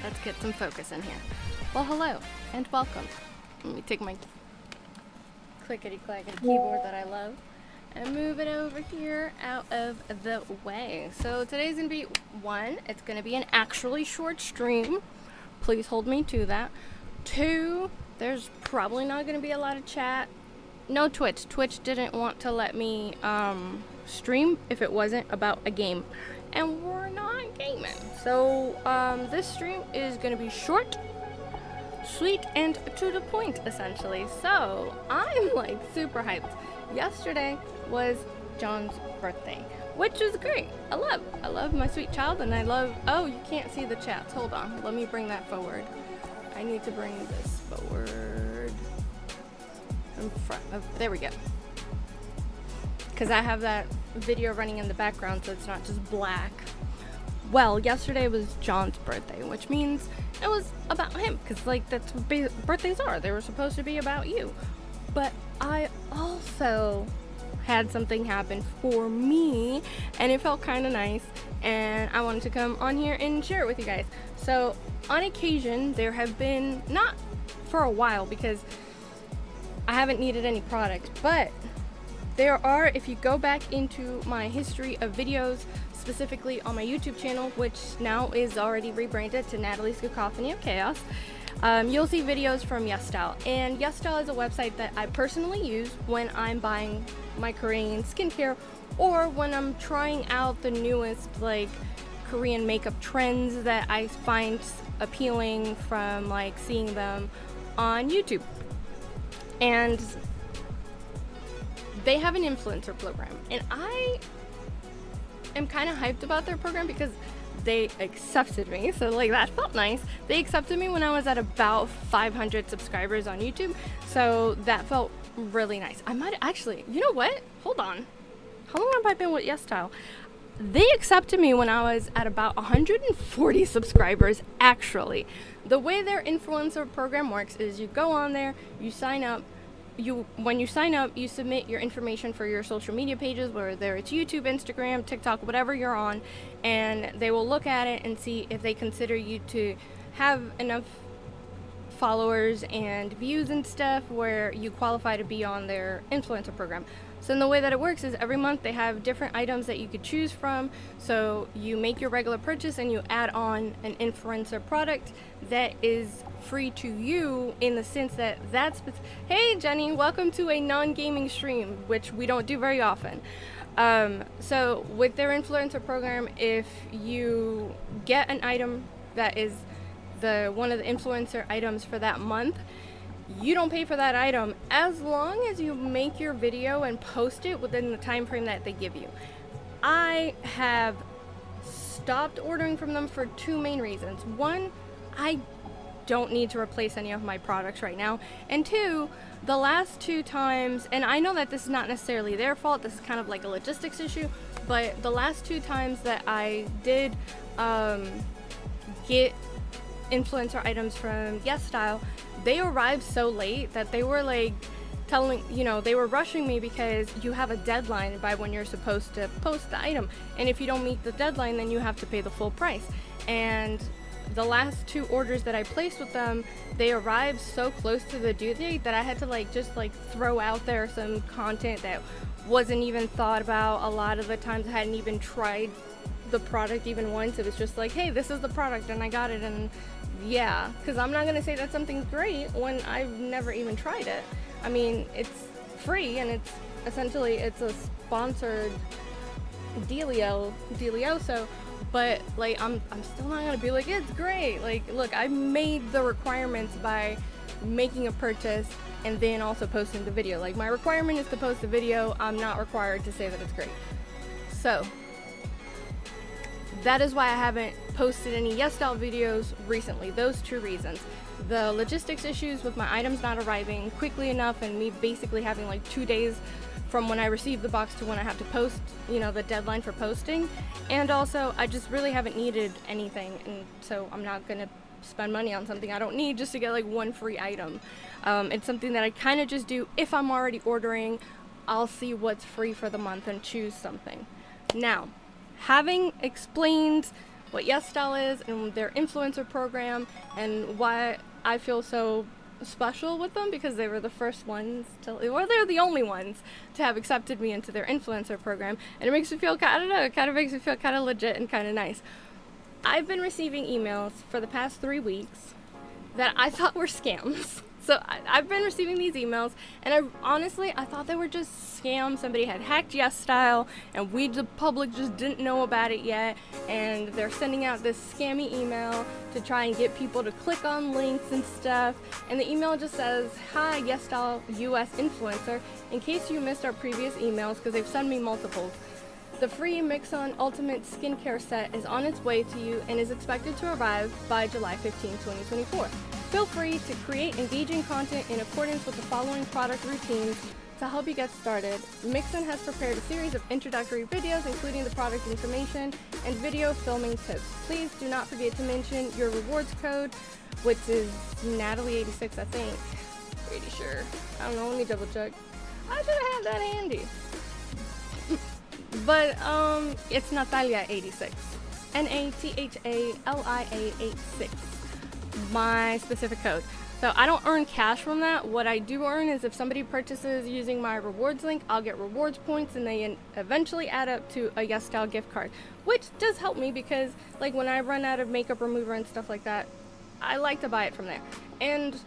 Let's get some focus in here. Well, hello and welcome. Let me take my clickety-clackety keyboard that I love and move it over here out of the way. So today's gonna be one, it's gonna be an actually short stream. Please hold me to that. Two, there's probably not gonna be a lot of chat. No Twitch. Twitch didn't want to let me stream if it wasn't about a game. And we're not gaming. So this stream is gonna be short, sweet, and to the point, essentially. So I'm like super hyped. Yesterday was John's birthday, which was great. I love my sweet child, and I love, oh, you can't see the chats. Hold on, let me bring that forward. I need to bring this forward in front of, there we go. Because I have that video running in the background, so it's not just black. Well, yesterday was John's birthday, which means it was about him, because like that's what birthdays are. They were supposed to be about you. But I also had something happen for me, and it felt kind of nice, and I wanted to come on here and share it with you guys. So on occasion, there have been, not for a while because I haven't needed any product, but there are, if you go back into my history of videos, specifically on my YouTube channel, which now is already rebranded to Natalie's Cacophony of Chaos, you'll see videos from YesStyle. And YesStyle is a website that I personally use when I'm buying my Korean skincare, or when I'm trying out the newest like Korean makeup trends that I find appealing from like seeing them on YouTube. And they have an influencer program, and I am kind of hyped about their program because they accepted me, so like that felt nice. They accepted me when I was at about 500 subscribers on YouTube, so that felt really nice. I might actually, you know what? Hold on. How long have I been with YesStyle? they accepted me when I was at about 140 subscribers, actually. The way their influencer program works is you go on there, you sign up, when you sign up, you submit your information for your social media pages, whether it's YouTube, Instagram, TikTok, whatever you're on, and they will look at it and see if they consider you to have enough followers and views and stuff where you qualify to be on their influencer program. So in the way that it works is every month they have different items that you could choose from. So you make your regular purchase and you add on an influencer product that is free to you, in the sense that hey Jenny, welcome to a non-gaming stream, which we don't do very often. So with their influencer program, if you get an item that is one of the influencer items for that month, you don't pay for that item as long as you make your video and post it within the time frame that they give you. I have stopped ordering from them for two main reasons. One, I don't need to replace any of my products right now. And two, the last two times, and I know that this is not necessarily their fault, this is kind of like a logistics issue, but the last two times that I did get influencer items from YesStyle, they arrived so late that they were like they were rushing me because you have a deadline by when you're supposed to post the item, and if you don't meet the deadline, then you have to pay the full price. And the last two orders that I placed with them, they arrived so close to the due date that I had to just throw out there some content that wasn't even thought about. A lot of the times I hadn't even tried the product even once. It was just like, hey, this is the product and I got it, and yeah, because I'm not gonna say that something's great when I've never even tried it. I mean, it's free and it's essentially a sponsored dealioso, but I'm still not gonna be like, it's great. Look, I made the requirements by making a purchase and then also posting the video. My requirement is to post the video. I'm not required to say that it's great. So that is why I haven't posted any YesStyle videos recently. Those two reasons. The logistics issues with my items not arriving quickly enough, and me basically having 2 days from when I receive the box to when I have to post, the deadline for posting. And also, I just really haven't needed anything, and so I'm not gonna spend money on something I don't need just to get one free item. It's something that I kind of just do if I'm already ordering. I'll see what's free for the month and choose something. Now, having explained what YesStyle is and their influencer program and why I feel so special with them, because they were the first ones they're the only ones to have accepted me into their influencer program, and it makes me feel kind of legit and kind of nice. I've been receiving emails for the past 3 weeks that I thought were scams. So I've been receiving these emails, and I thought they were just scams. Somebody had hacked YesStyle, and we, the public, just didn't know about it yet. And they're sending out this scammy email to try and get people to click on links and stuff. And the email just says, "Hi, YesStyle US influencer. In case you missed our previous emails," because they've sent me multiples, "the free Mix-On Ultimate Skincare Set is on its way to you and is expected to arrive by July 15, 2024. Feel free to create engaging content in accordance with the following product routines to help you get started. Mix-On has prepared a series of introductory videos, including the product information and video filming tips. Please do not forget to mention your rewards code," which is Natalie86, I think. Pretty sure. I don't know, let me double check. I should have had that handy. But it's Natalia86. Nathalia86. My specific code. So I don't earn cash from that. What I do earn is if somebody purchases using my rewards link, I'll get rewards points, and they eventually add up to a YesStyle gift card, which does help me because when I run out of makeup remover and stuff like that, I like to buy it from there. And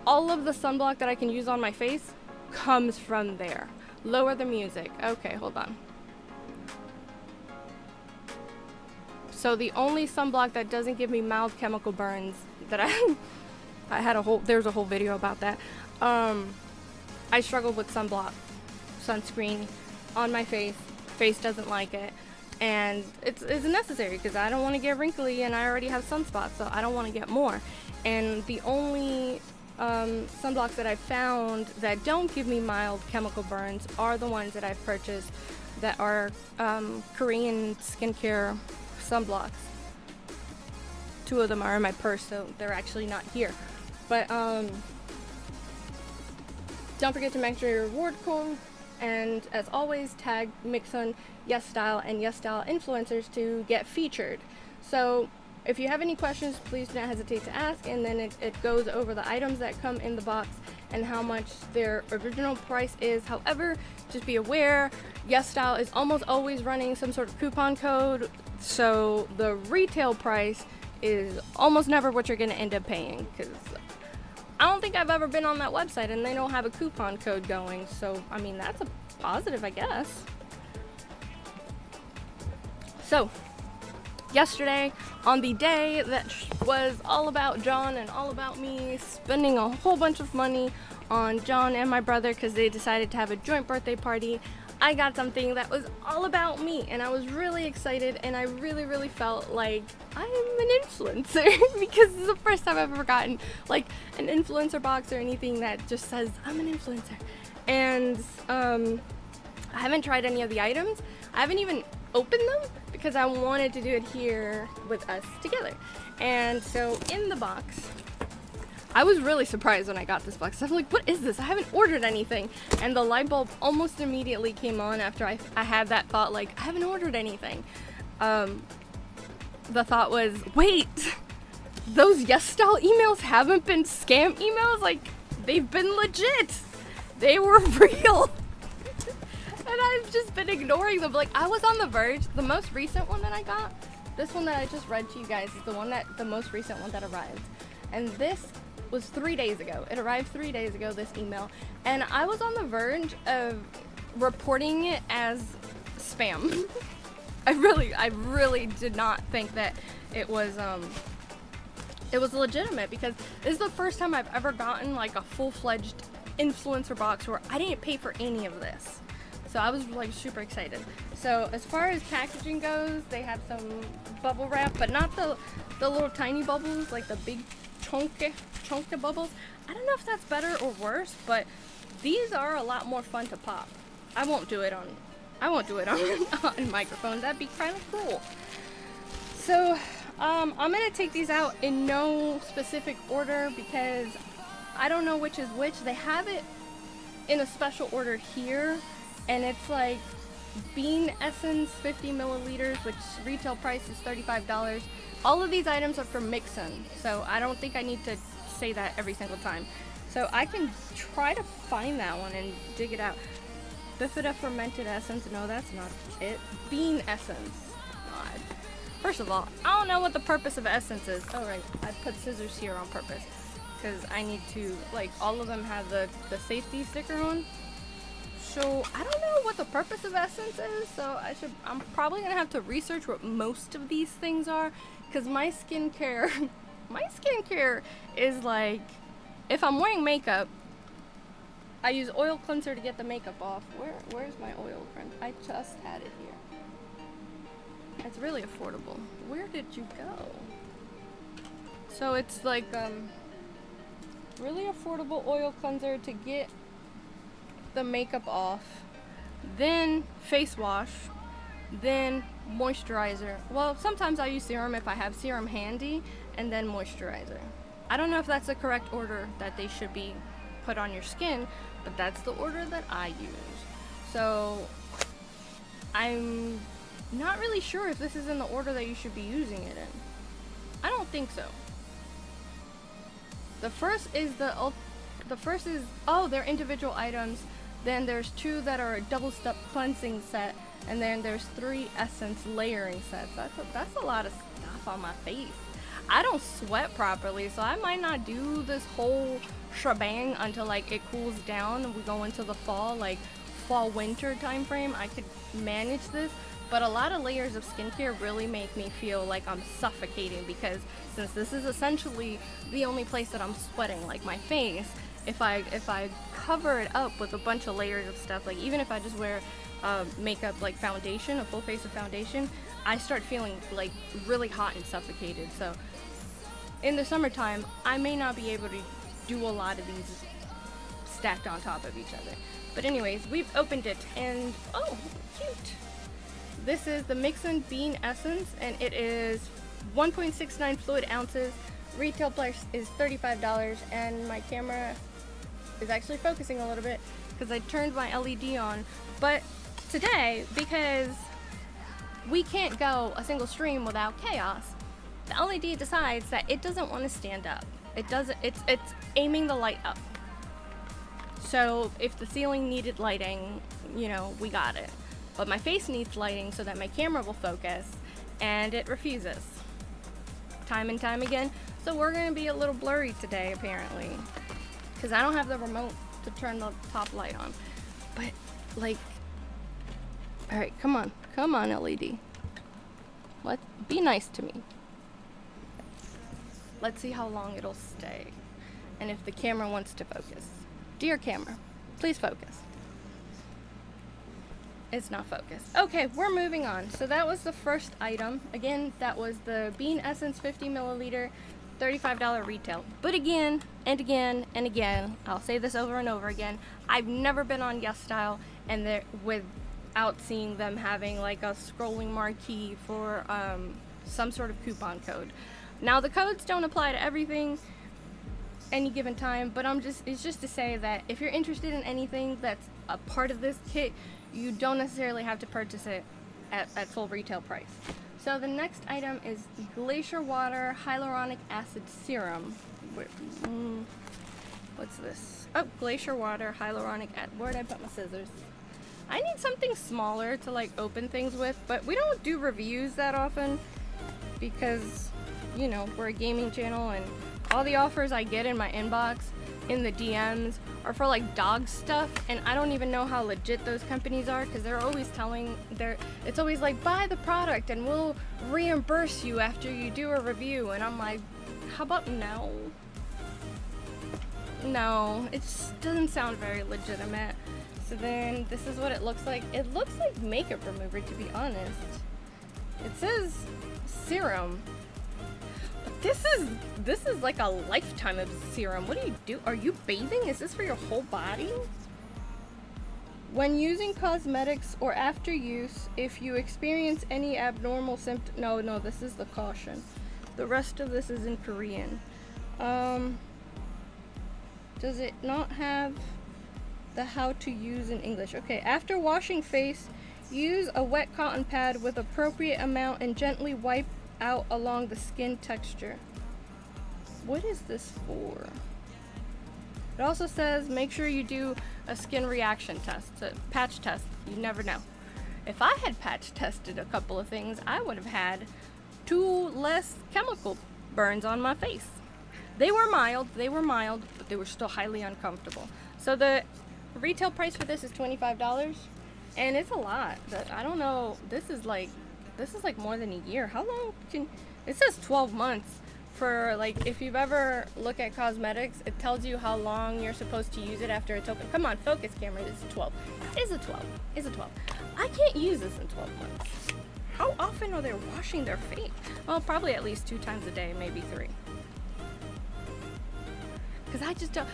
all of the sunblock that I can use on my face comes from there. Lower the music. Okay, hold on. So the only sunblock that doesn't give me mild chemical burns that there's a whole video about that. I struggle with sunscreen on my face. Face doesn't like it, and it's necessary because I don't want to get wrinkly, and I already have sunspots, so I don't want to get more. And the only sunblocks that I've found that don't give me mild chemical burns are the ones that I've purchased that are Korean skincare sunblocks. 2 of them are in my purse, so they're actually not here. But don't forget to mention your reward code, and as always, tag Mixon, Yes Style, and Yes Style influencers to get featured. So if you have any questions, please do not hesitate to ask, and then it goes over the items that come in the box and how much their original price is. However, just be aware, Yes Style is almost always running some sort of coupon code, so the retail price is almost never what you're going to end up paying, because I don't think I've ever been on that website and they don't have a coupon code going. So, I mean, that's a positive, I guess. So, yesterday, on the day that was all about John and all about me spending a whole bunch of money on John and my brother because they decided to have a joint birthday party, I got something that was all about me, and I was really excited, and I really felt like I'm an influencer because this is the first time I've ever gotten like an influencer box or anything that just says I'm an influencer. And I haven't tried any of the items. I haven't even opened them because I wanted to do it here with us together. And so in the box, I was really surprised when I got this box. I'm like, what is this? I haven't ordered anything. And the light bulb almost immediately came on after I had that thought, like, I haven't ordered anything. The thought was, wait, those Yes Style emails haven't been scam emails? Like, they've been legit. They were real. And I've just been ignoring them. Like, I was on the verge. The most recent one that I got, this one that I just read to you guys, is the most recent one that arrived. And this was 3 days ago. It arrived 3 days ago, this email, and I was on the verge of reporting it as spam. I really did not think that it was legitimate, because this is the first time I've ever gotten like a full-fledged influencer box where I didn't pay for any of this. So I was like super excited. So as far as packaging goes, they have some bubble wrap, but not the little tiny bubbles, like the big chunky bubbles. I don't know if that's better or worse, but these are a lot more fun to pop. I won't do it on on microphone. That'd be kind of cool. So I'm gonna take these out in no specific order because I don't know which is which. They have it in a special order here, and it's like bean essence 50 milliliters, which retail price is $35. All of these items are from Mixon, so I don't think I need to say that every single time. So I can try to find that one and dig it out. Bifida fermented essence, no, that's not it. Bean essence, God. First of all, I don't know what the purpose of essence is. Oh right, I put scissors here on purpose because I need to, like, all of them have the safety sticker on. So I don't know what the purpose of essence is, so I'm probably gonna have to research what most of these things are, because my skincare is like, if I'm wearing makeup, I use oil cleanser to get the makeup off. Where's my oil cleanser? I just had it here. It's really affordable. Where did you go? So it's like really affordable oil cleanser to get the makeup off, then face wash, then moisturizer. Well, sometimes I use serum if I have serum handy, and then moisturizer. I don't know if that's the correct order that they should be put on your skin, but that's the order that I use. So I'm not really sure if this is in the order that you should be using it in. I don't think so. The first is they're individual items. Then there's 2 that are a double step cleansing set, and then there's 3 essence layering sets. That's a lot of stuff on my face. I don't sweat properly, so I might not do this whole shebang until like it cools down and we go into the fall, like fall-winter time frame. I could manage this, but a lot of layers of skincare really make me feel like I'm suffocating, because since this is essentially the only place that I'm sweating, like my face, if I cover it up with a bunch of layers of stuff, like even if I just wear makeup, like foundation, a full face of foundation, I start feeling like really hot and suffocated. So in the summertime, I may not be able to do a lot of these stacked on top of each other. But anyways, we've opened it, and oh, cute. This is the Mix and Bean Essence, and it is 1.69 fluid ounces. Retail price is $35, and my camera is actually focusing a little bit because I turned my LED on. But today, because we can't go a single stream without chaos, the LED decides that it doesn't want to stand up. It's aiming the light up. So if the ceiling needed lighting, you know, we got it. But my face needs lighting so that my camera will focus, and it refuses. Time and time again. So we're gonna be a little blurry today, apparently. Because I don't have the remote to turn the top light on. But, like, alright, come on, LED. Be nice to me. Let's see how long it'll stay. And if the camera wants to focus. Dear camera, please focus. It's not focused. Okay, we're moving on. So that was the first item. Again, that was the Bean Essence 50 milliliter, $35 retail. But again, and again, and again, I'll say this over and over again, I've never been on YesStyle and without seeing them having like a scrolling marquee for some sort of coupon code. Now the codes don't apply to everything any given time, but it's just to say that if you're interested in anything that's a part of this kit, you don't necessarily have to purchase it at full retail price. So the next item is Glacier Water Hyaluronic Acid Serum. What's this? Oh, Glacier Water Hyaluronic Acid. Where'd I put my scissors? I need something smaller to like open things with, but we don't do reviews that often because, you know, we're a gaming channel and all the offers I get in my inbox, in the DMs, are for like dog stuff, and I don't even know how legit those companies are because they're always it's always like, buy the product and we'll reimburse you after you do a review, and I'm like, how about no? No, it just doesn't sound very legitimate. So then this is what it looks like. It looks like makeup remover, to be honest. It says serum. This is like a lifetime of serum. What do you do? Are you bathing? Is this for your whole body? When using cosmetics or after use, if you experience any abnormal symptoms... No, this is the caution. The rest of this is in Korean. Does it not have the how to use in English? Okay, after washing face, use a wet cotton pad with appropriate amount and gently wipe out along the skin texture. What is this for? It also says make sure you do a skin reaction test, a patch test. You never know. If I had patch tested a couple of things, I would have had 2 less chemical burns on my face. They were mild, but they were still highly uncomfortable. So the retail price for this is $25, and it's a lot. But I don't know, this is like more than a year. How long it says 12 months for, like, if you've ever looked at cosmetics, it tells you how long you're supposed to use it after it's open. Come on, focus camera, it's 12. It's a 12. I can't use this in 12 months. How often are they washing their face? Well, probably at least 2 times a day, maybe 3. Because I just don't,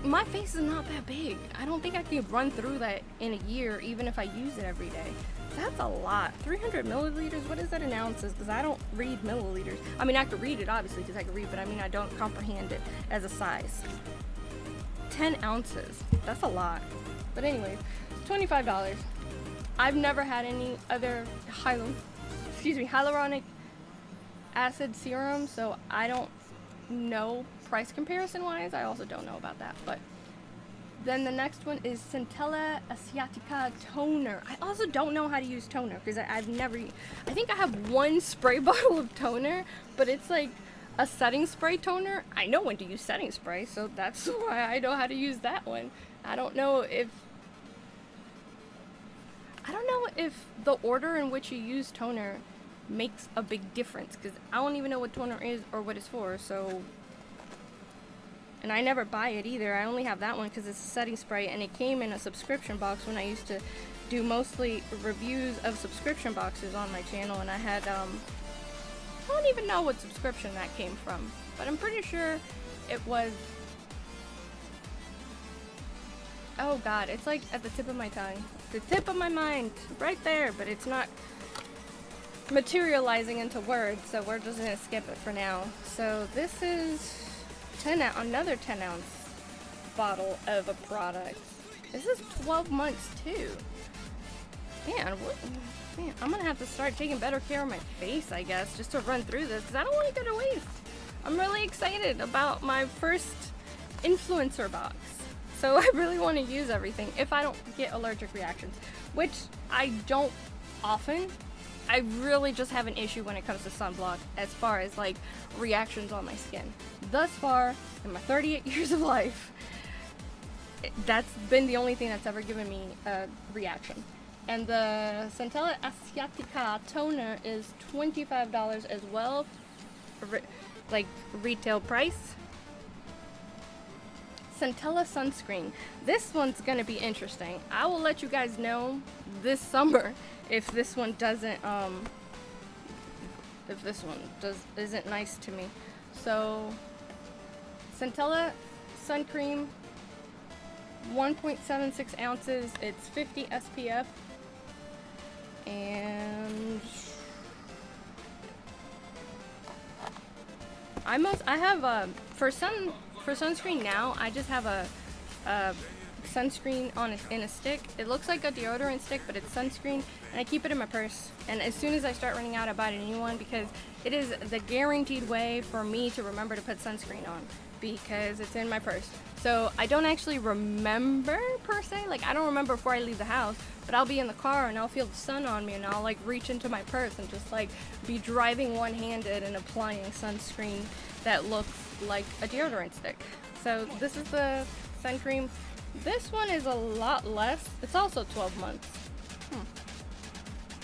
my face is not that big. I don't think I can run through that in a year, even if I use it every day. That's a lot. 300 milliliters, what is that in ounces? Because I don't read milliliters. I mean, I could read it, obviously, because I can read, but I mean, I don't comprehend it as a size. 10 ounces, that's a lot. But anyway, $25. I've never had any other hyaluronic acid serum, so I don't know price comparison wise. I also don't know about that. But then the next one is Centella Asiatica toner. I also don't know how to use toner because I think I have 1 spray bottle of toner, but it's like a setting spray toner. I know when to use setting spray, so that's why I know how to use that one. I don't know if the order in which you use toner makes a big difference, because I don't even know what toner is or what it's for. So, and I never buy it either. I only have that one because it's a setting spray, and it came in a subscription box when I used to do mostly reviews of subscription boxes on my channel, and I had I don't even know what subscription that came from, but I'm pretty sure it was Oh god, it's like at the tip of my tongue. The tip of my mind, right there, but it's not materializing into words, so we're just gonna skip it for now. So this is another 10 ounce bottle of a product. This is 12 months too. Man, I'm gonna have to start taking better care of my face, I guess, just to run through this, because I don't want to go to waste. I'm really excited about my first influencer box. So I really want to use everything if I don't get allergic reactions, which I don't often. I really just have an issue when it comes to sunblock as far as like reactions on my skin. Thus far, in my 38 years of life, that's been the only thing that's ever given me a reaction. And the Centella Asiatica toner is $25 as well, like retail price. Centella sunscreen. This one's gonna be interesting. I will let you guys know this summer if this one doesn't isn't nice to me. So Centella sun cream, 1.76 ounces. It's 50 SPF, and I have for sunscreen now, I just have a sunscreen in a stick. It looks like a deodorant stick, but it's sunscreen, and I keep it in my purse. And as soon as I start running out, I buy a new one, because it is the guaranteed way for me to remember to put sunscreen on, because it's in my purse. So I don't actually remember per se, like I don't remember before I leave the house, but I'll be in the car and I'll feel the sun on me, and I'll like reach into my purse and just like be driving one-handed and applying sunscreen that looks like a deodorant stick. So this is the sun cream. This one is a lot less. It's also 12 months.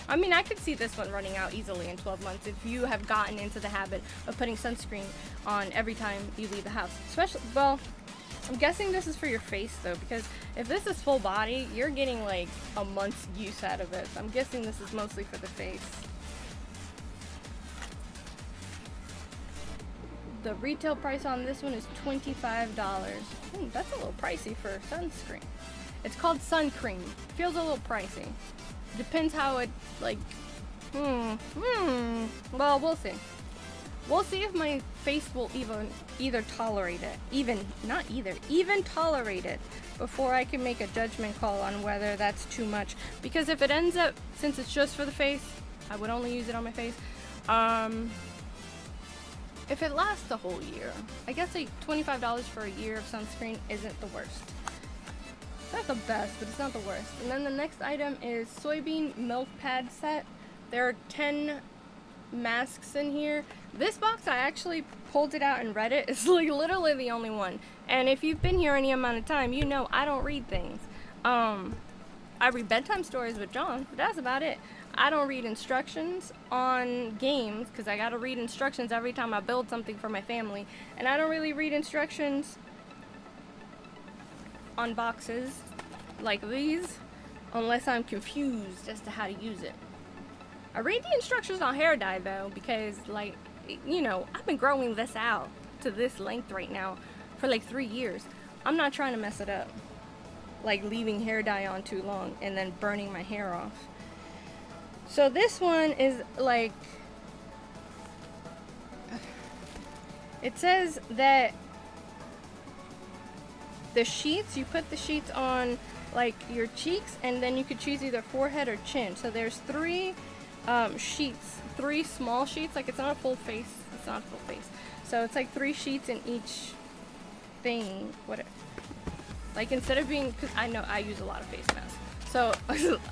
I mean, I could see this one running out easily in 12 months if you have gotten into the habit of putting sunscreen on every time you leave the house. Especially, well, I'm guessing this is for your face though, because if this is full body, you're getting like a month's use out of it. So I'm guessing this is mostly for the face. The retail price on this one is $25. That's a little pricey for sunscreen. It's called sun cream. Feels a little pricey. Depends how it like. Well, we'll see. We'll see if my face will either tolerate it, even tolerate it before I can make a judgment call on whether that's too much. Because if it ends up, since it's just for the face, I would only use it on my face. If it lasts the whole year, I guess like $25 for a year of sunscreen isn't the worst. It's not the best, but it's not the worst. And then the next item is soybean milk pad set. There are 10 masks in here. This box, I actually pulled it out and read it. It's like literally the only one. And if you've been here any amount of time, you know I don't read things. I read bedtime stories with John, but that's about it. I don't read instructions on games, because I gotta read instructions every time I build something for my family. And I don't really read instructions on boxes like these unless I'm confused as to how to use it. I read the instructions on hair dye though, because like, you know, I've been growing this out to this length right now for like 3 years. I'm not trying to mess it up, like leaving hair dye on too long and then burning my hair off. So this one is like, it says that the sheets, you put the sheets on like your cheeks, and then you could choose either forehead or chin. So there's 3 sheets, 3 small sheets, like it's not a full face, it's not a full face. So it's like 3 sheets in each thing, like instead of being, because I know I use a lot of face masks. So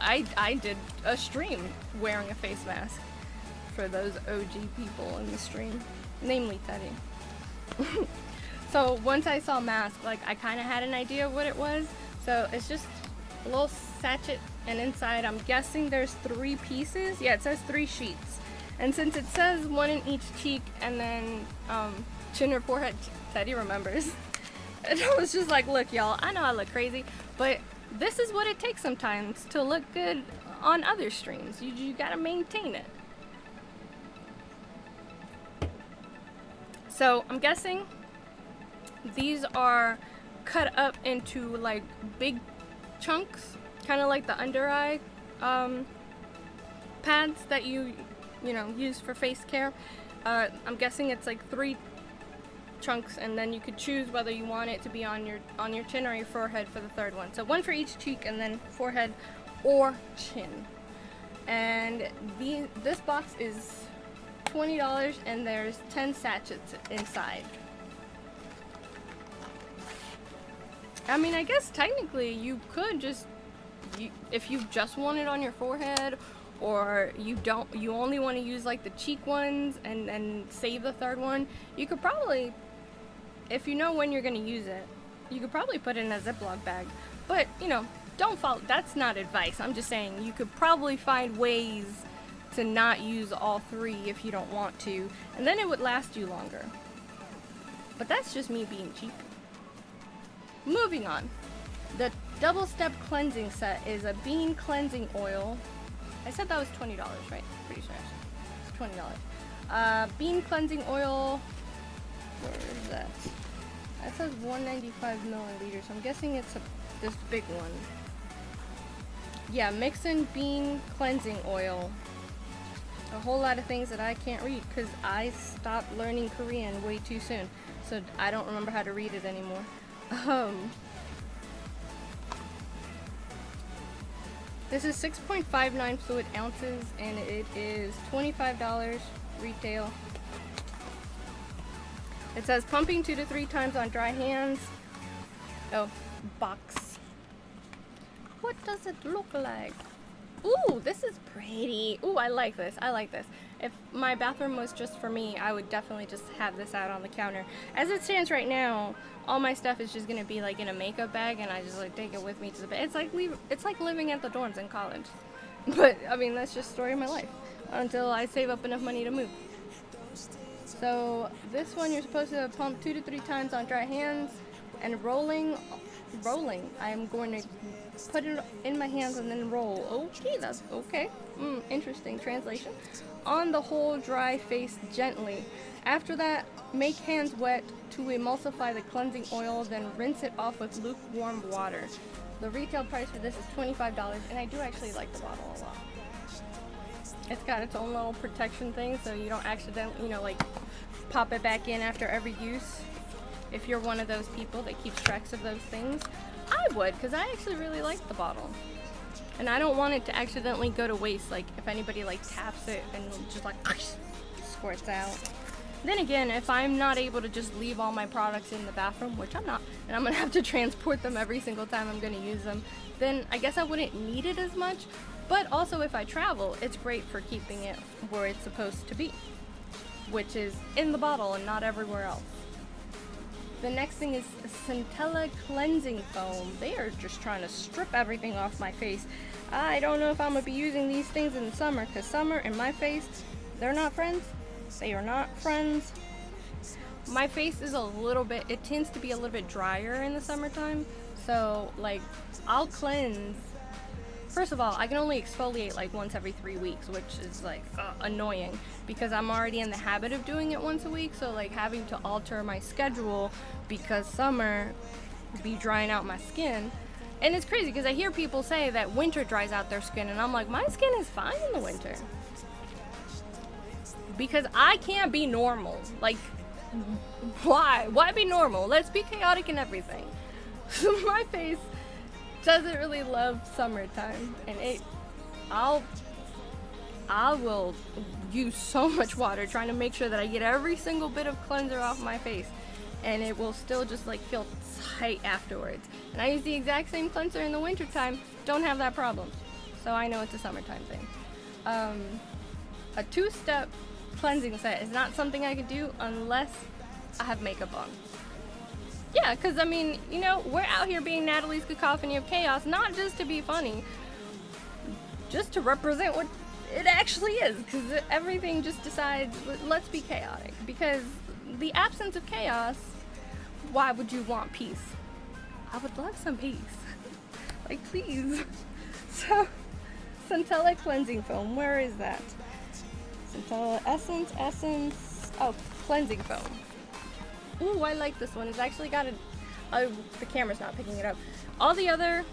I did a stream wearing a face mask for those OG people in the stream, namely Teddy. So once I saw mask, like I kind of had an idea of what it was. So it's just a little sachet, and inside I'm guessing there's 3 pieces. Yeah, it says 3 sheets. And since it says 1 in each cheek and then chin or forehead, Teddy remembers. And I was just like, look y'all, I know I look crazy, but this is what it takes sometimes to look good on other streams. You gotta maintain it. So I'm guessing these are cut up into like big chunks, kind of like the under eye pads that you know, use for face care. I'm guessing it's like 3 chunks, and then you could choose whether you want it to be on your chin or your forehead for the third one. So 1 for each cheek, and then forehead or chin. And this box is $20, and there's 10 sachets inside. I mean, I guess technically you could just, if you just want it on your forehead, or you only want to use like the cheek ones and save the third one, you could probably, if you know when you're going to use it, you could probably put it in a Ziploc bag. But, you know, don't follow, that's not advice. I'm just saying you could probably find ways to not use all 3 if you don't want to, and then it would last you longer. But that's just me being cheap. Moving on. The double step cleansing set is a bean cleansing oil. I said that was $20, right? Pretty sure it's $20. Bean cleansing oil. Where is that? That says 195 milliliters. I'm guessing it's this big one. Yeah, mix-in bean cleansing oil. A whole lot of things that I can't read because I stopped learning Korean way too soon, so I don't remember how to read it anymore. This is 6.59 fluid ounces, and it is $25 retail. It says pumping 2 to 3 times on dry hands. Oh, box. What does it look like? Ooh, this is pretty. Ooh, I like this. I like this. If my bathroom was just for me, I would definitely just have this out on the counter. As it stands right now, all my stuff is just gonna be like in a makeup bag, and I just like take it with me to the bed. It's like living at the dorms in college. But I mean, that's just the story of my life until I save up enough money to move. So this one, you're supposed to pump 2 to 3 times on dry hands, and rolling. I'm going to put it in my hands and then roll. Okay, that's okay. Interesting translation. On the whole dry face gently. After that, make hands wet to emulsify the cleansing oil, then rinse it off with lukewarm water. The retail price for this is $25, and I do actually like the bottle a lot. It's got its own little protection thing, so you don't accidentally, you know, like pop it back in after every use. If you're one of those people that keeps tracks of those things, I would, because I actually really like the bottle. And I don't want it to accidentally go to waste, like if anybody like taps it and just like squirts out. Then again, if I'm not able to just leave all my products in the bathroom, which I'm not, and I'm gonna have to transport them every single time I'm gonna use them, then I guess I wouldn't need it as much. But also if I travel, it's great for keeping it where it's supposed to be, which is in the bottle and not everywhere else. The next thing is Centella cleansing foam. They are just trying to strip everything off my face. I don't know if I'm gonna be using these things in the summer, because summer and my face, they're not friends. They are not friends. My face is a little bit, it tends to be a little bit drier in the summertime. So like, I'll cleanse. First of all, I can only exfoliate like once every 3 weeks, which is like annoying because I'm already in the habit of doing it once a week. So like having to alter my schedule because summer be drying out my skin. And it's crazy because I hear people say that winter dries out their skin, and I'm like, my skin is fine in the winter. Because I can't be normal. Like, why? Why be normal? Let's be chaotic in everything. My face doesn't really love summertime, and I will use so much water trying to make sure that I get every single bit of cleanser off my face, and it will still just like feel tight afterwards. And I use the exact same cleanser in the wintertime, don't have that problem. So I know it's a summertime thing. A 2-step cleansing set is not something I could do unless I have makeup on. Yeah, because I mean, you know, we're out here being Natalie's Cacophony of Chaos, not just to be funny, just to represent what it actually is, because everything just decides, let's be chaotic. Because the absence of chaos, why would you want peace? I would love some peace. Like, please. So, Centella cleansing foam, where is that? Centella essence, oh, cleansing foam. Ooh, I like this one. It's actually got the camera's not picking it up. All the other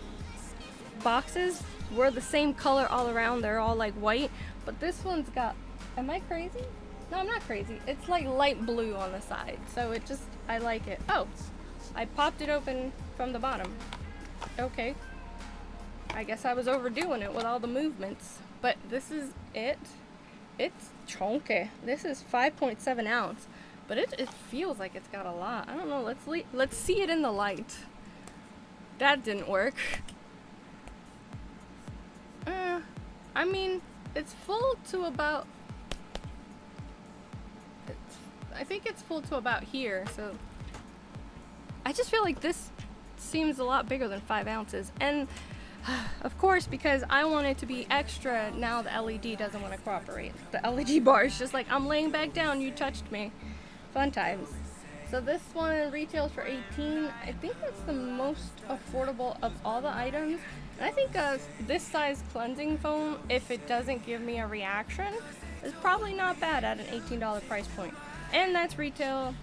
boxes were the same color all around. They're all like white, but this one's got, am I crazy? No, I'm not crazy. It's like light blue on the side, so it just, I like it. Oh, I popped it open from the bottom. Okay, I guess I was overdoing it with all the movements, but this is it. It's chunky. This is 5.7 ounce, but it feels like it's got a lot. I don't know, let's see it in the light. That didn't work. I mean, it's full to about, I think it's full to about here, so I just feel like this seems a lot bigger than 5 ounces. And of course, because I want it to be extra, now the LED doesn't want to cooperate. The LED bar is just like, I'm laying back down, you touched me. Fun times. So this one retails for $18. I think that's the most affordable of all the items. And I think this size cleansing foam, if it doesn't give me a reaction, is probably not bad at an $18 price point. And that's retail.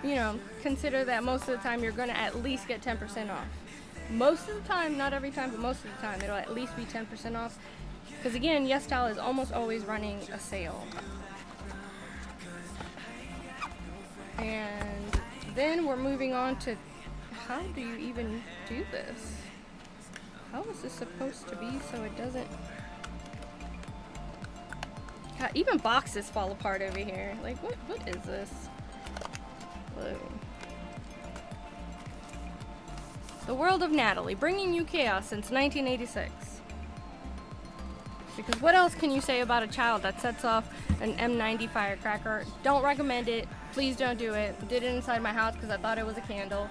You know, consider that most of the time you're going to at least get 10% off. Most of the time, not every time, but most of the time, it'll at least be 10% off. Because again, Yes Style is almost always running a sale. And then we're moving on to, how do you even do this? How is this supposed to be so it doesn't... God, even boxes fall apart over here. Like, what is this? Whoa. The World of Natalie, bringing you chaos since 1986. Because what else can you say about a child that sets off an M90 firecracker? Don't recommend it. Please don't do it. Did it inside my house because I thought it was a candle.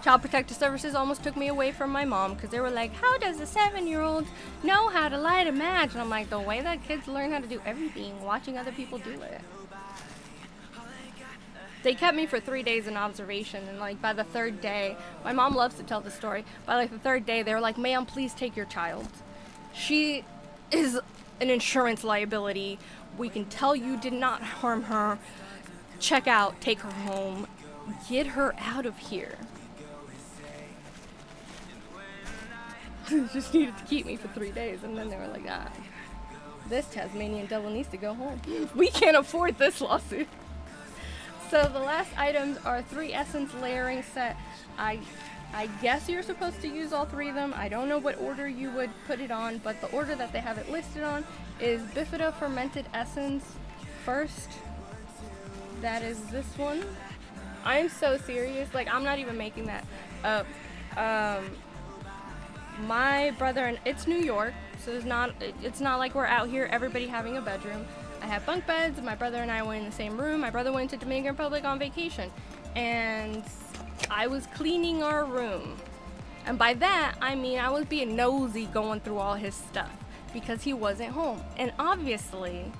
Child Protective Services almost took me away from my mom because they were like, how does a 7-year-old know how to light a match? And I'm like, the way that kids learn how to do everything, watching other people do it. They kept me for 3 days in observation, and like by the third day, my mom loves to tell the story, by like the third day they were like, ma'am, please take your child. She is an insurance liability. We can tell you did not harm her. Check out, take her home, get her out of here. Just needed to keep me for 3 days, and then they were like, ah, this Tasmanian devil needs to go home. We can't afford this lawsuit. So the last items are 3 essence layering set. I guess you're supposed to use all 3 of them. I don't know what order you would put it on, but the order that they have it listed on is Bifida Fermented Essence first. That is this one. I'm so serious. Like, I'm not even making that up. My brother, and it's New York, so it's not like we're out here everybody having a bedroom. I have bunk beds. My brother and I were in the same room. My brother went to Dominican Republic on vacation, and I was cleaning our room. And by that, I mean I was being nosy going through all his stuff because he wasn't home. And obviously,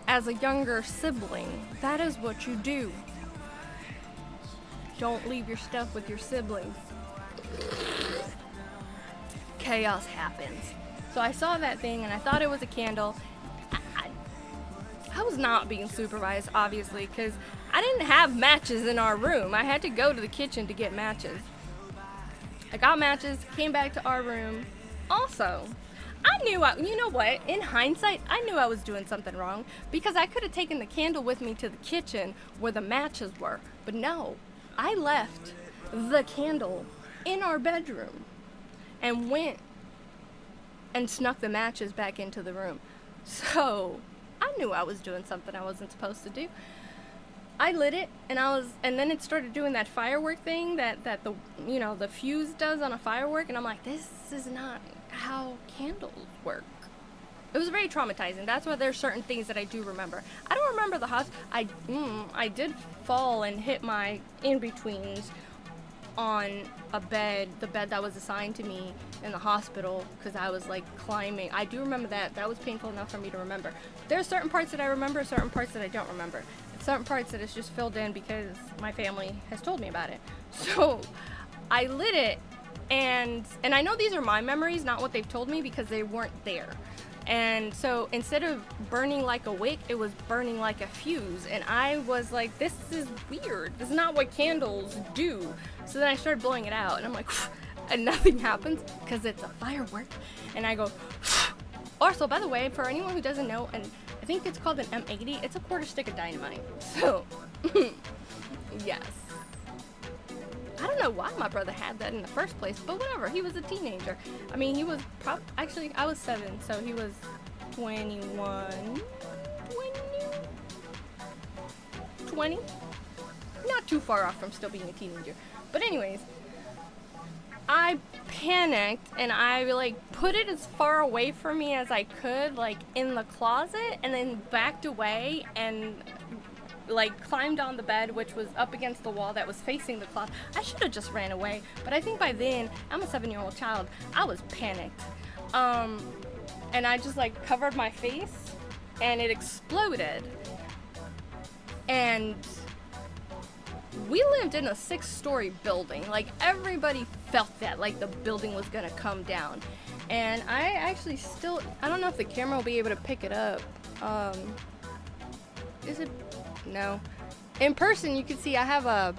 as a younger sibling, that is what you do. Don't leave your stuff with your siblings. Chaos happens. So I saw that thing and I thought it was a candle. I was not being supervised, obviously, because I didn't have matches in our room. I had to go to the kitchen to get matches. I got matches, came back to our room. Also, you know what? In hindsight, I knew I was doing something wrong because I could have taken the candle with me to the kitchen where the matches were. But no, I left the candle in our bedroom and went and snuck the matches back into the room. So I knew I was doing something I wasn't supposed to do. I lit it, and then it started doing that firework thing that the fuse does on a firework, and I'm like, this is not how candles work. It was very traumatizing. That's why there's certain things that I do remember. I don't remember the I did fall and hit my in-betweens on a bed, the bed that was assigned to me in the hospital, because I was like climbing. I do remember that. That was painful enough for me to remember. There's certain parts that I remember, certain parts that I don't remember. Certain parts that it's just filled in because my family has told me about it. So I lit it, and I know these are my memories, not what they've told me, because they weren't there. And so instead of burning like a wick, it was burning like a fuse. And I was like, this is weird. This is not what candles do. So then I started blowing it out, and I'm like, and nothing happens because it's a firework. And I go, also, by the way, for anyone who doesn't know, and I think it's called an M80, it's a quarter stick of dynamite. So, yes. I don't know why my brother had that in the first place, but whatever. He was a teenager. I mean, he was actually, I was 7, so he was 20. Not too far off from still being a teenager. But anyways, I panicked and I like put it as far away from me as I could, like in the closet, and then backed away and like climbed on the bed, which was up against the wall that was facing the closet. I should have just ran away, but I think by then, I'm a 7-year-old child, I was panicked. And I just like covered my face and it exploded. And we lived in a 6-story building. Like everybody felt that, like the building was gonna come down. And I actually still, I don't know if the camera will be able to pick it up. Is it? No. In person, you can see I have a,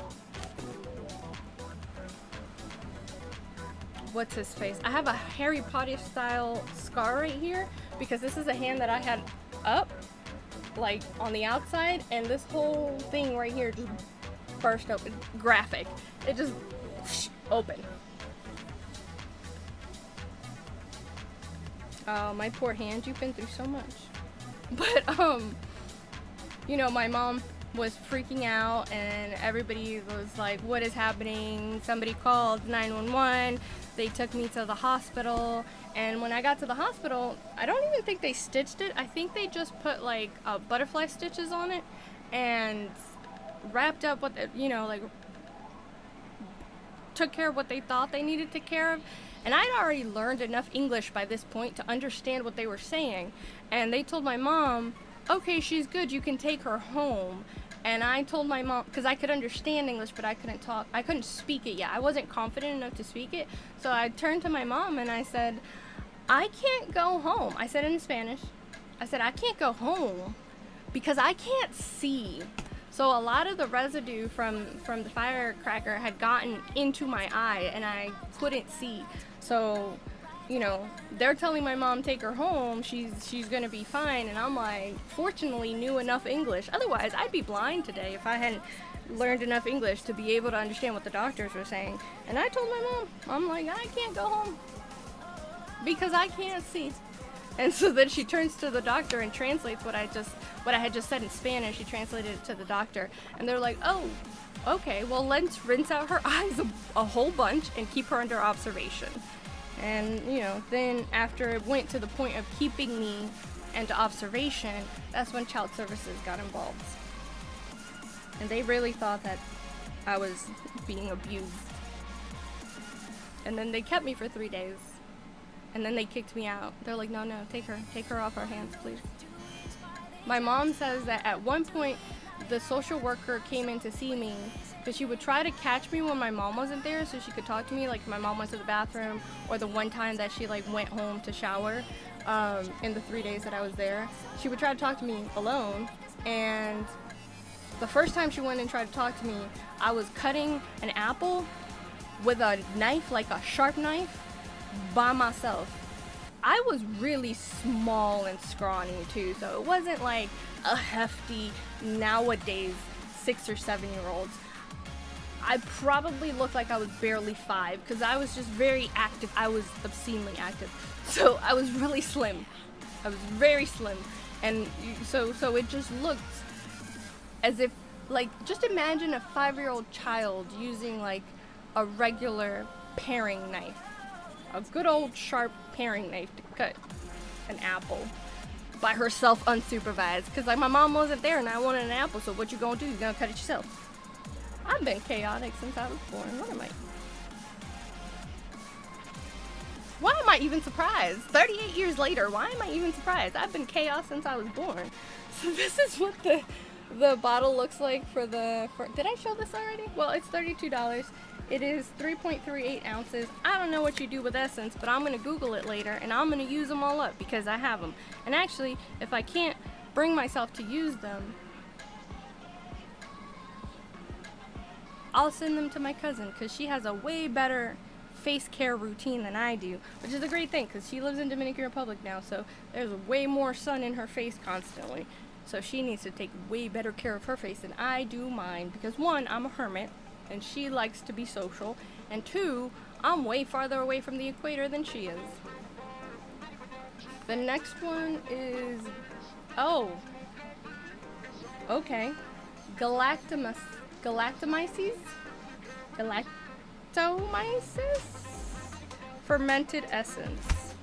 what's his face? I have a Harry Potter style scar right here because this is a hand that I had up, like on the outside, and this whole thing right here just burst open. Graphic. It just open. Oh, my poor hand. You've been through so much. But you know, my mom was freaking out and everybody was like, what is happening? Somebody called 911. They took me to the hospital, and when I got to the hospital, I don't even think they stitched it. I think they just put like butterfly stitches on it and wrapped up what, you know, like took care of what they thought they needed to take care of. And I'd already learned enough English by this point to understand what they were saying. And they told my mom, okay, she's good, you can take her home. And I told my mom, because I could understand English, but I couldn't talk, I couldn't speak it yet. I wasn't confident enough to speak it. So I turned to my mom and I said, I can't go home. I said in Spanish, I said, I can't go home because I can't see. So a lot of the residue from the firecracker had gotten into my eye and I couldn't see. So, you know, they're telling my mom take her home, she's gonna be fine, and I'm like, fortunately knew enough English. Otherwise, I'd be blind today if I hadn't learned enough English to be able to understand what the doctors were saying. And I told my mom, I'm like, I can't go home because I can't see. And so then she turns to the doctor and translates what I had just said in Spanish. She translated it to the doctor, and they're like, oh, okay, well, let's rinse out her eyes a whole bunch and keep her under observation. And, you know, then after it went to the point of keeping me into observation, that's when child services got involved. And they really thought that I was being abused. And then they kept me for 3 days. And then they kicked me out. They're like, no, take her off our hands, please. My mom says that at one point, the social worker came in to see me because she would try to catch me when my mom wasn't there so she could talk to me, like if my mom went to the bathroom, or the one time that she like went home to shower in the 3 days that I was there. She would try to talk to me alone, and the first time she went and tried to talk to me, I was cutting an apple with a knife, like a sharp knife, by myself. I was really small and scrawny too, so it wasn't like a hefty nowadays 6 or 7 year olds. I probably looked like I was barely 5 because I was just very active. I was obscenely active. So I was really slim. I was very slim. And so it just looked as if, like, just imagine a 5-year-old child using like a regular paring knife. A good old sharp paring knife to cut an apple by herself unsupervised. Because like my mom wasn't there and I wanted an apple, so what you gonna do? You gonna cut it yourself. I've been chaotic since I was born. What am I? Why am I even surprised? 38 years later, why am I even surprised? I've been chaos since I was born. So this is what the bottle looks like did I show this already? Well, it's $32. It is 3.38 ounces. I don't know what you do with essence, but I'm gonna Google it later and I'm gonna use them all up because I have them. And actually, if I can't bring myself to use them, I'll send them to my cousin because she has a way better face care routine than I do, which is a great thing because she lives in Dominican Republic now, so there's way more sun in her face constantly. So she needs to take way better care of her face than I do mine because one, I'm a hermit and she likes to be social, and two, I'm way farther away from the equator than she is. The next one is, oh, okay, galactomyces fermented essence,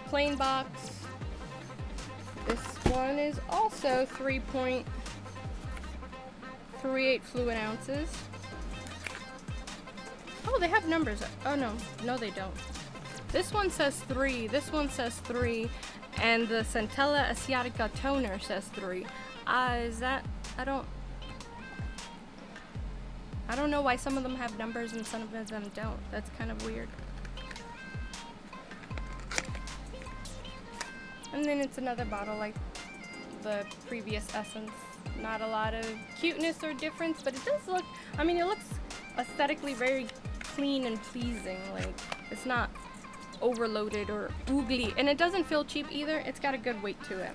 plain box. This one is also 3.38 fluid ounces. Oh, they have numbers. Oh no they don't. This one says 3, this one says 3, and the Centella Asiatica toner says 3. Is that, I don't know why some of them have numbers and some of them don't. That's kind of weird. And then it's another bottle like the previous essence. Not a lot of cuteness or difference, but it does look, I mean, it looks aesthetically very clean and pleasing. Like, it's not overloaded or oogly, and it doesn't feel cheap either. It's got a good weight to it.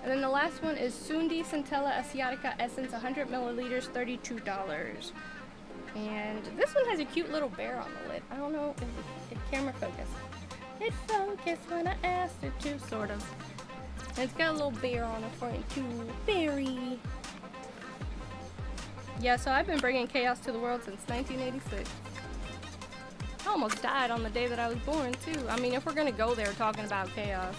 And then the last one is Sundi Centella Asiatica Essence, 100 milliliters, $32. And this one has a cute little bear on the lid. I don't know if it camera focus. It focused when I asked it to, sort of. And it's got a little bear on the front too. Berry. Yeah, so I've been bringing chaos to the world since 1986. I almost died on the day that I was born too. I mean, if we're gonna go there talking about chaos.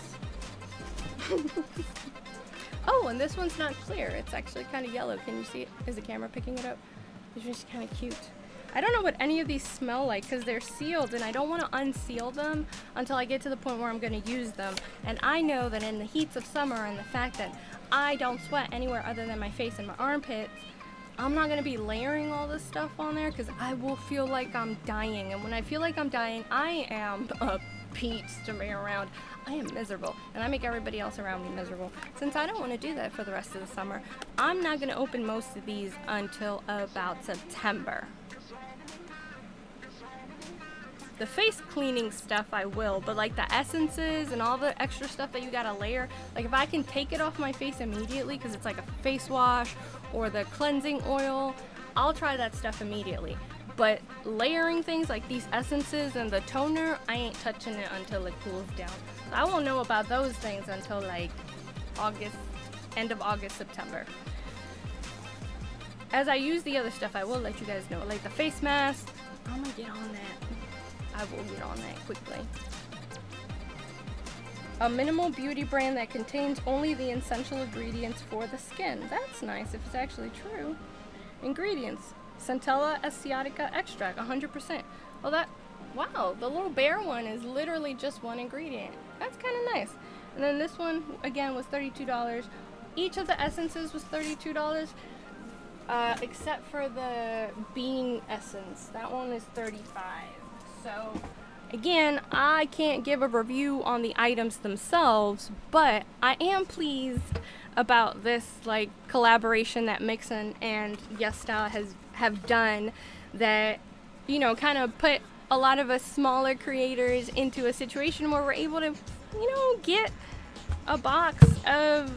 Oh, and this one's not clear. It's actually kind of yellow. Can you see it? Is the camera picking it up? It's just kind of cute. I don't know what any of these smell like because they're sealed, and I don't want to unseal them until I get to the point where I'm going to use them. And I know that in the heats of summer and the fact that I don't sweat anywhere other than my face and my armpits, I'm not going to be layering all this stuff on there because I will feel like I'm dying. And when I feel like I'm dying, I am a peach to be around. I am miserable, and I make everybody else around me miserable. Since I don't want to do that for the rest of the summer, I'm not going to open most of these until about September. The face cleaning stuff I will, but like the essences and all the extra stuff that you gotta layer, like if I can take it off my face immediately because it's like a face wash or the cleansing oil, I'll try that stuff immediately. But layering things like these essences and the toner, I ain't touching it until it cools down. So I won't know about those things until like August, end of August, September. As I use the other stuff, I will let you guys know, like the face mask, I'm gonna get on that. I will get on that quickly. A minimal beauty brand that contains only the essential ingredients for the skin. That's nice if it's actually true. Ingredients: Centella Asiatica extract, 100%. Well, wow, the little bear one is literally just one ingredient. That's kind of nice. And then this one, again, was $32. Each of the essences was $32, except for the bean essence. That one is $35. So, again, I can't give a review on the items themselves, but I am pleased about this like collaboration that Mixin and Yes Style have done that, you know, kind of put a lot of us smaller creators into a situation where we're able to, you know, get a box of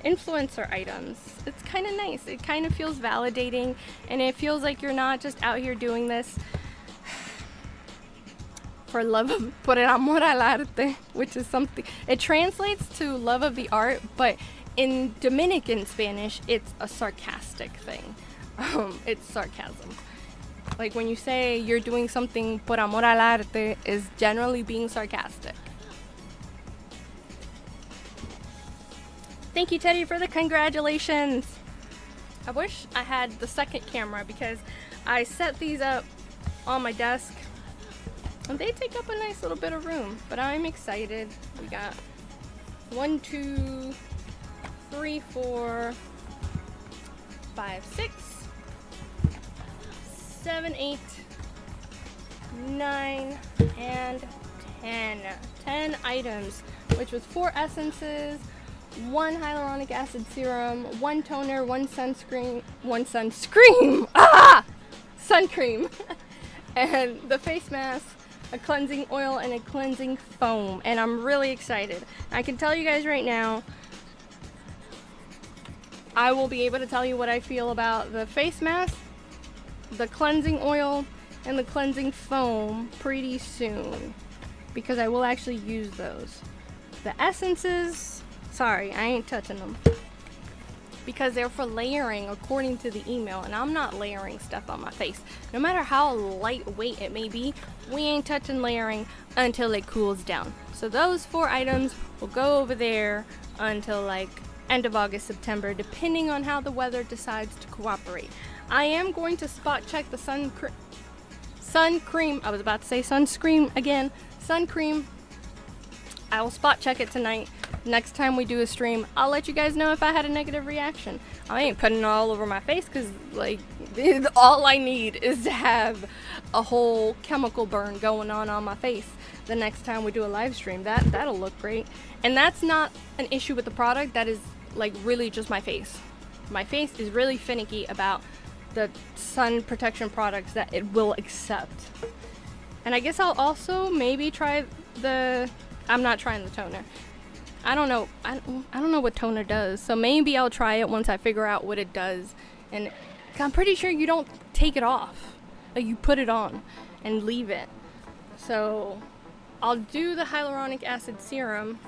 influencer items. It's kind of nice. It kind of feels validating, and it feels like you're not just out here doing this for love of, por el amor al arte, which is something, it translates to love of the art, but in Dominican Spanish, it's a sarcastic thing. It's sarcasm. Like when you say you're doing something por amor al arte, is generally being sarcastic. Thank you, Teddy, for the congratulations. I wish I had the second camera because I set these up on my desk and they take up a nice little bit of room, but I'm excited. We got 1, 2, 3, 4, 5, 6, 7, 8, 9, and 10. 10 items, which was 4 essences, 1 hyaluronic acid serum, 1 toner, 1 sunscreen, sun cream, and the face mask, a cleansing oil, and a cleansing foam. And I'm really excited. I can tell you guys right now, I will be able to tell you what I feel about the face mask, the cleansing oil, and the cleansing foam pretty soon, because I will actually use those. The essences, sorry, I ain't touching them, because they're for layering according to the email, and I'm not layering stuff on my face. No matter how lightweight it may be, we ain't touching layering until it cools down. So those 4 items will go over there until like end of August, September, depending on how the weather decides to cooperate. I am going to spot check the sun cream. I was about to say sunscreen again. Sun cream. I will spot check it tonight. Next time we do a stream, I'll let you guys know if I had a negative reaction. I ain't putting it all over my face, because like all I need is to have a whole chemical burn going on my face the next time we do a live stream. That'll look great. And that's not an issue with the product. That is like really just my face. My face is really finicky about the sun protection products that it will accept. And I guess I'll also maybe try I'm not trying the toner. I don't know what toner does, so maybe I'll try it once I figure out what it does. And I'm pretty sure you don't take it off, like you put it on and leave it. So I'll do the hyaluronic acid serum,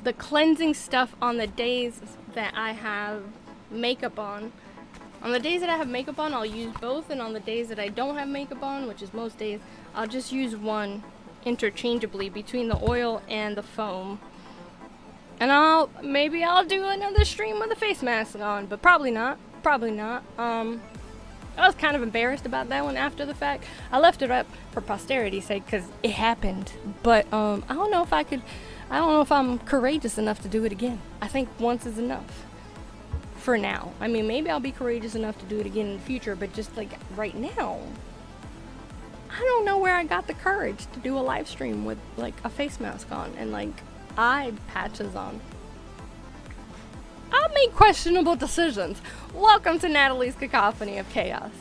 the cleansing stuff on the days that I have makeup on. On the days that I have makeup on, I'll use both, and on the days that I don't have makeup on, which is most days, I'll just use one interchangeably between the oil and the foam. And maybe I'll do another stream with a face mask on, but probably not. I was kind of embarrassed about that one after the fact. I left it up for posterity's sake because it happened, but I don't know if I'm courageous enough to do it again. I think once is enough for now. I mean, maybe I'll be courageous enough to do it again in the future, but just like right now, I don't know where I got the courage to do a live stream with like a face mask on and like eye patches on. I make questionable decisions. Welcome to Natalie's Cacophony of Chaos,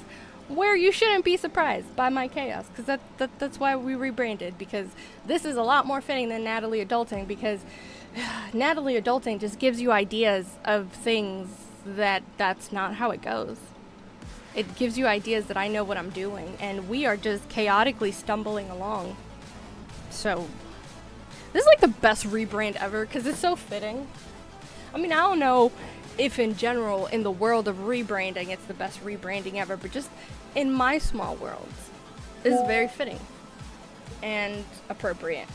where you shouldn't be surprised by my chaos, because that's why we rebranded, because this is a lot more fitting than Natalie Adulting, because Natalie Adulting just gives you ideas of things that's not how it goes. It gives you ideas that I know what I'm doing, and we are just chaotically stumbling along. So this is like the best rebrand ever, because it's so fitting. I mean, I don't know if in general in the world of rebranding it's the best rebranding ever, but just in my small world, this is very fitting and appropriate.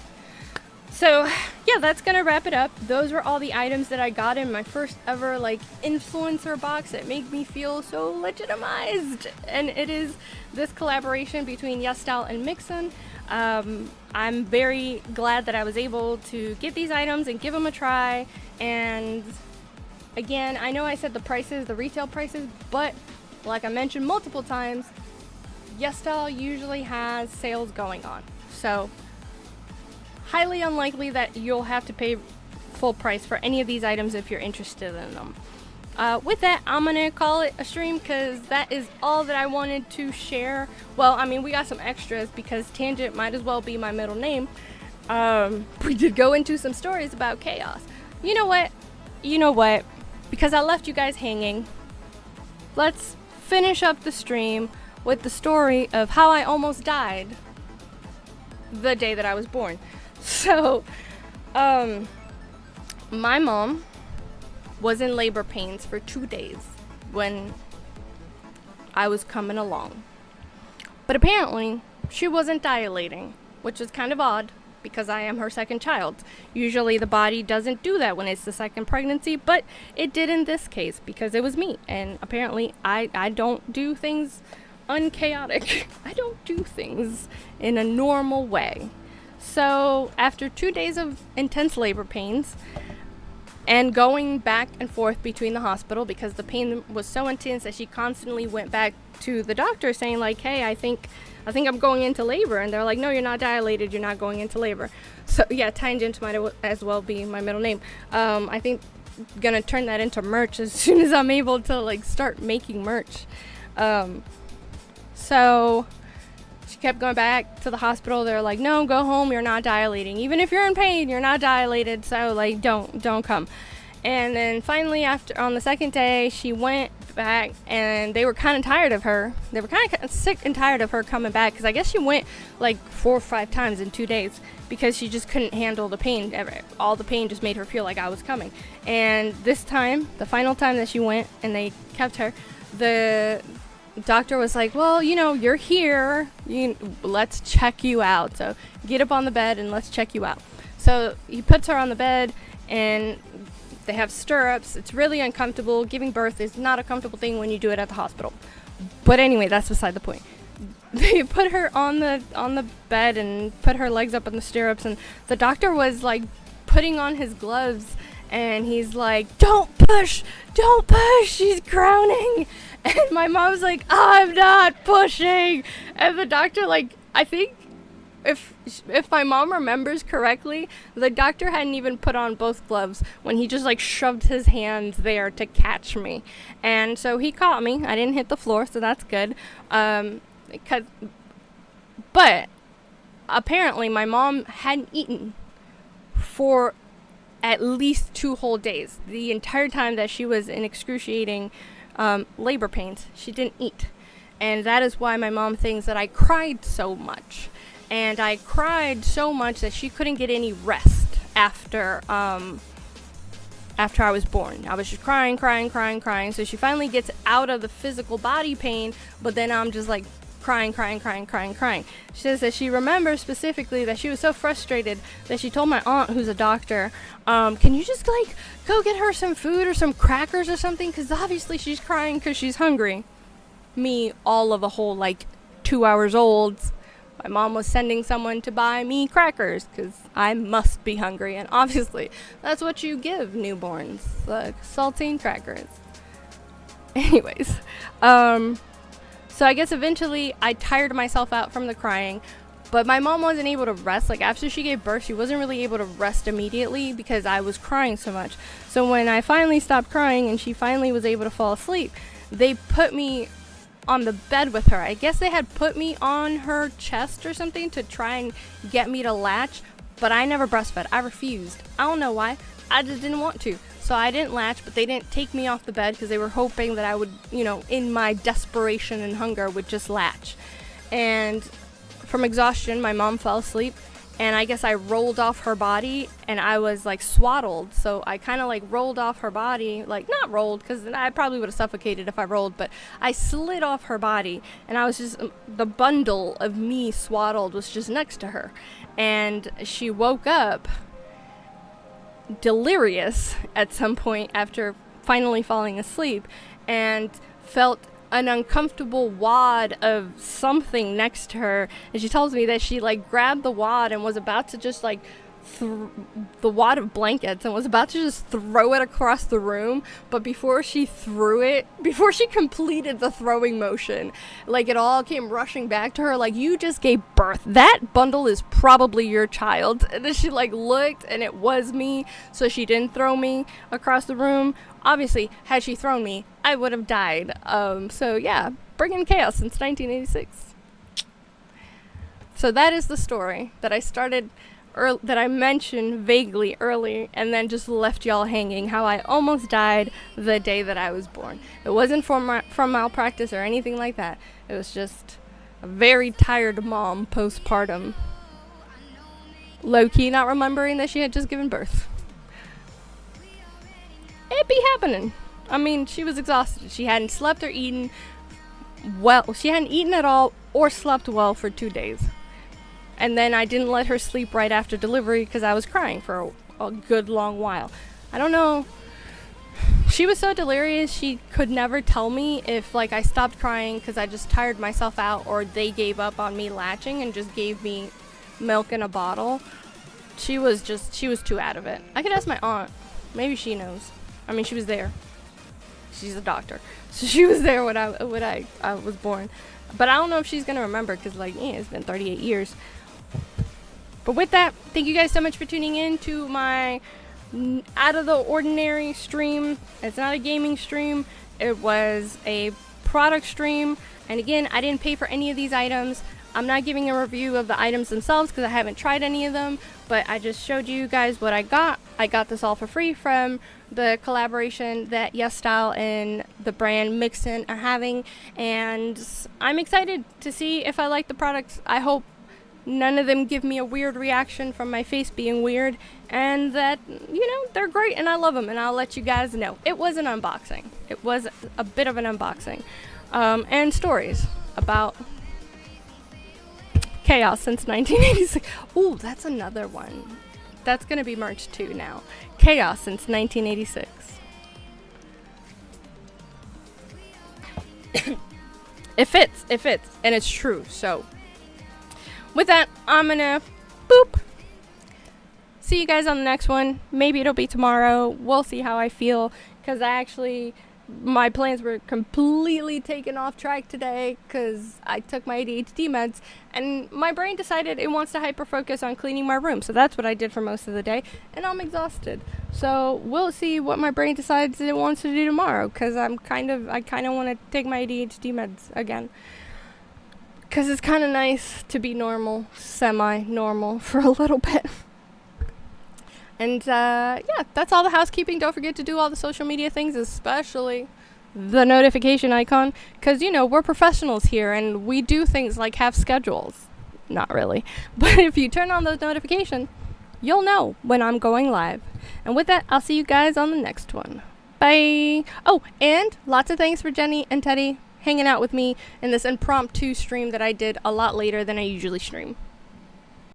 So yeah, that's gonna wrap it up. Those were all the items that I got in my first ever like influencer box that made me feel so legitimized, and it is this collaboration between YesStyle and Mixon. I'm very glad that I was able to get these items and give them a try. And again, I know I said the retail prices, but like I mentioned multiple times, YesStyle usually has sales going on. So highly unlikely that you'll have to pay full price for any of these items if you're interested in them. With that, I'm gonna call it a stream, because that is all that I wanted to share. Well, I mean, we got some extras because Tangent might as well be my middle name. We did go into some stories about chaos. You know what? Because I left you guys hanging, let's finish up the stream with the story of how I almost died the day that I was born. So, my mom was in labor pains for 2 days when I was coming along. But apparently, she wasn't dilating, which is kind of odd because I am her second child. Usually the body doesn't do that when it's the second pregnancy, but it did in this case because it was me. And apparently I don't do things unchaotic. I don't do things in a normal way. So after 2 days of intense labor pains, and going back and forth between the hospital because the pain was so intense that she constantly went back to the doctor saying like, hey, I think I'm going into labor. And they're like, no, you're not dilated, you're not going into labor. So yeah, tangent might as well be my middle name. I think gonna turn that into merch as soon as I'm able to like start making merch. So she kept going back to the hospital. They're like, no, go home, you're not dilating. Even if you're in pain, you're not dilated, so like don't come. And then finally, after on the second day, she went back, and they were kind of tired of her. They were kind of sick and tired of her coming back, because I guess she went like 4 or 5 times in 2 days because she just couldn't handle the pain. All the pain just made her feel like I was coming. And this time, the final time that she went and they kept her, the doctor was like, well, you know, you're here, let's check you out. So get up on the bed and let's check you out. So he puts her on the bed, and they have stirrups. It's really uncomfortable. Giving birth is not a comfortable thing when you do it at the hospital. But anyway, that's beside the point. They put her on the bed and put her legs up in the stirrups, and the doctor was like putting on his gloves, and he's like, don't push, she's crowning. And my mom's like, I'm not pushing. And the doctor, like, I think if my mom remembers correctly, the doctor hadn't even put on both gloves when he just like shoved his hands there to catch me. And so he caught me. I didn't hit the floor, so that's good. But apparently my mom hadn't eaten for at least 2 whole days. The entire time that she was in excruciating labor pains, she didn't eat. And that is why my mom thinks that I cried so much. And I cried so much that she couldn't get any rest after I was born. I was just crying. So she finally gets out of the physical body pain, but then I'm just like crying. She says that she remembers specifically that she was so frustrated that she told my aunt, who's a doctor, can you just like go get her some food or some crackers or something? Because obviously she's crying because she's hungry. Me, all of a whole like 2 hours old, my mom was sending someone to buy me crackers because I must be hungry. And obviously, that's what you give newborns, like saltine crackers. Anyways, so I guess eventually I tired myself out from the crying. But my mom wasn't able to rest. Like, after she gave birth, she wasn't really able to rest immediately because I was crying so much. So when I finally stopped crying and she finally was able to fall asleep, they put me on the bed with her. I guess they had put me on her chest or something to try and get me to latch, but I never breastfed. I refused. I don't know why. I just didn't want to. So I didn't latch, but they didn't take me off the bed because they were hoping that I would, in my desperation and hunger, would just latch. And from exhaustion, my mom fell asleep, and I guess I rolled off her body, and I was like swaddled. So I kind of like rolled off her body, like not rolled because I probably would have suffocated if I rolled, but I slid off her body, and I was just, the bundle of me swaddled was just next to her. And she woke up delirious at some point after finally falling asleep, and felt an uncomfortable wad of something next to her. And she tells me that she like grabbed the wad and was about to just like the wad of blankets and was about to just throw it across the room, but before she completed the throwing motion, like it all came rushing back to her, like, you just gave birth, that bundle is probably your child. And then she like looked, and it was me, so she didn't throw me across the room. Obviously, had she thrown me, I would have died. So yeah, bringing chaos since 1986. So that is the story that I started that I mentioned vaguely early, and then just left y'all hanging, how I almost died the day that I was born. It wasn't from malpractice or anything like that. It was just a very tired mom postpartum, low-key not remembering that she had just given birth. It be happening. I mean, she was exhausted. She hadn't slept or eaten well. She hadn't eaten at all or slept well for 2 days. And then I didn't let her sleep right after delivery because I was crying for a good long while. I don't know. She was so delirious, she could never tell me if like I stopped crying because I just tired myself out, or they gave up on me latching and just gave me milk in a bottle. She was too out of it. I could ask my aunt. Maybe she knows. I mean, she was there. She's a doctor, so she was there when I was born. But I don't know if she's gonna remember, because like, yeah, it's been 38 years. But with that, thank you guys so much for tuning in to my out of the ordinary stream. It's not a gaming stream. It was a product stream. And again, I didn't pay for any of these items. I'm not giving a review of the items themselves because I haven't tried any of them, but I just showed you guys what I got. I got this all for free from the collaboration that YesStyle and the brand Mixin are having, and I'm excited to see if I like the products. I hope none of them give me a weird reaction from my face being weird, and that, you know, they're great and I love them, and I'll let you guys know. It was an unboxing. It was a bit of an unboxing. And stories about chaos since 1986. Ooh, that's another one. That's going to be merch too now. Chaos since 1986. It fits, and it's true. So with that, I'm gonna boop. See you guys on the next one. Maybe it'll be tomorrow. We'll see how I feel, because my plans were completely taken off track today because I took my ADHD meds, and my brain decided it wants to hyper focus on cleaning my room. So that's what I did for most of the day, and I'm exhausted. So we'll see what my brain decides it wants to do tomorrow, because I kind of want to take my ADHD meds again, because it's kind of nice to be normal, semi-normal for a little bit. And yeah, that's all the housekeeping. Don't forget to do all the social media things, especially the notification icon, because, you know, we're professionals here and we do things like have schedules. Not really. But if you turn on those notifications, you'll know when I'm going live. And with that, I'll see you guys on the next one. Bye. Oh, and lots of thanks for Jenny and Teddy hanging out with me in this impromptu stream that I did a lot later than I usually stream.